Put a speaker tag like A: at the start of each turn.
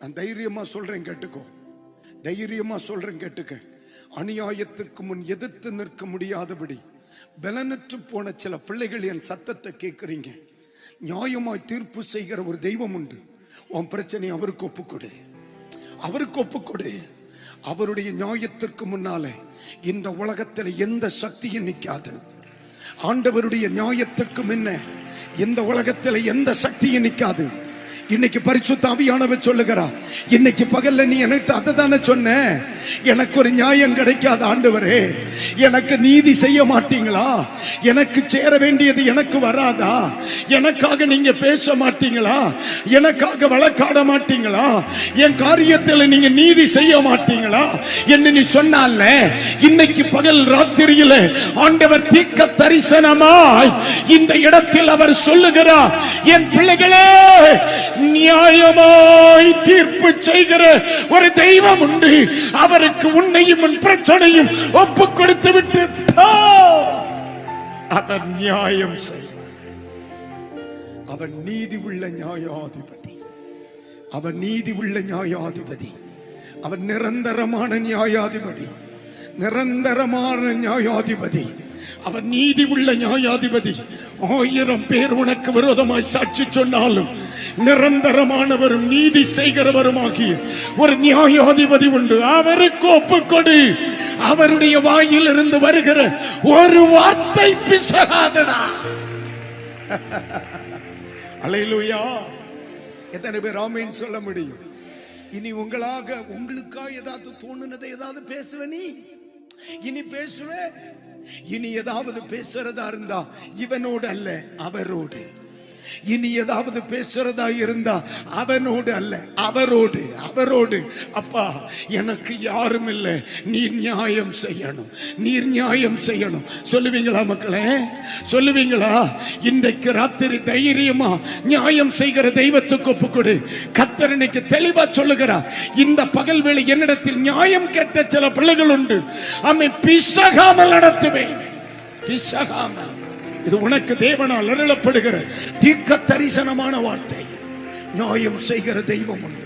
A: நான் தைரியமா சொல்றேன் கேட்டுக்கோ, தைரியமா சொல்றேன் கேட்டுக்க. அநியாயத்துக்கு முன் எதிர்த்து நிற்க முடியாதபடி பலனற்று போன சில பிள்ளைகள் என் சத்தத்தை கேட்கிறீங்க. நியாயமாய் தீர்ப்பு செய்கிற ஒரு தெய்வம் உண்டு. உன் பிரச்சனை அவருக்கு ஒப்புக்கொடு, அவருக்கு ஒப்புக்கொடு. அவருடைய நியாயத்திற்கு முன்னாலே இந்த உலகத்தில் எந்த சக்தியும் நிற்காது. ஆண்டவருடைய நியாயத்திற்கு முன்ன இந்த உலகத்தில் எந்த சக்தியும் நிற்காது. இன்னைக்கு பரிசுத்த ஆவியானவர் சொல்லுகிறார், இன்னைக்கு பகல்ல நீ எனக்கு அதுதானே சொன்ன, எனக்கு ஒரு நியாயம் கிடைக்காத ஆண்டவரே, எனக்கு நீதி செய்ய மாட்டீங்களா, எனக்கு சேர வேண்டியது எனக்கு வராதா, எனக்காக நீங்க பேச மாட்டீங்களா, எனக்காக வழக்காட மாட்டீங்களா, என் காரியத்தில் நீங்க நீதி செய்ய மாட்டீங்களா என்று நீ சொன்னால, இன்னைக்கு பகல் ராத்திரியில ஆண்டவர் தீர்க்க தரிசனமாய் இந்த இடத்தில் அவர் சொல்லுகிறார், என் பிள்ளைகளே, நியாயமாய் தீர்ப்பு செய்கிற ஒரு தெய்வம் உண்டு. அவருக்கு உன்னையும் உன் பிரச்சனையும் ஒப்பு கொடுத்து விட்டு அவர் நியாயம் செய்வார். அவர் நீதி உள்ள நியாயாதிபதி, அவர் நீதி உள்ள நியாயாதிபதி, அவர் நிரந்தரமான நியாயாதிபதி, நிரந்தரமான நியாயாதிபதி, அவர் நீதி உள்ள நியாயாதிபதி. 1000 பேர் உனக்கு விரோதமாய் சாட்சி சொன்னாலும் நிரந்தரமானவரும் நீதி செய்கிறவருமாகிய ஒரு நியாயாதிபதி உண்டு. அவருக்கு ஒப்புக்கொடு. அவருடைய வாயில் இருந்து வருகிற ஒரு வார்த்தை பிசகாதடா. அல்லேலூயா. எத்தனை பேர் ஆமென் சொல்ல முடியும்? இனி உங்களுக்கா ஏதாவது தோணுனதை ஏதாவது பேசுவ, நீ இனி பேசுவ. இனி ஏதாவது பேசுறதா இருந்தா இவனோடு அல்ல அவரோடு. இனி ஏதாவது பேசுறதா இருந்தா அவனோடு அல்ல அவரோடு, அவரோடு. அப்பா, எனக்கு யாரும் இல்லை, நீர் நியாயம் செய்யணும், நீர் நியாயம் செய்யணும். சொல்லுவீங்களா மக்களே? சொல்லுவீங்களா? இன்றைக்கு ராத்திரி தைரியமா நியாயம் செய்கிற தெய்வத்துக்கு ஒப்புக்கொடு. கர்த்தர் இன்னைக்கு தெளிவா சொல்லுகிறார், இந்த பகல் வேளை என்னிடத்தில் நியாயம் கேட்ட சில பிள்ளைகள் உண்டு, அம்மை பிசகாமல் நடத்துவேன், பிசகாமல். இது உனக்கு தேவனால் அருளப்படுகிற தீர்க்க தரிசனமான வார்த்தை. நியாயம் செய்கிற தெய்வம் உண்டு.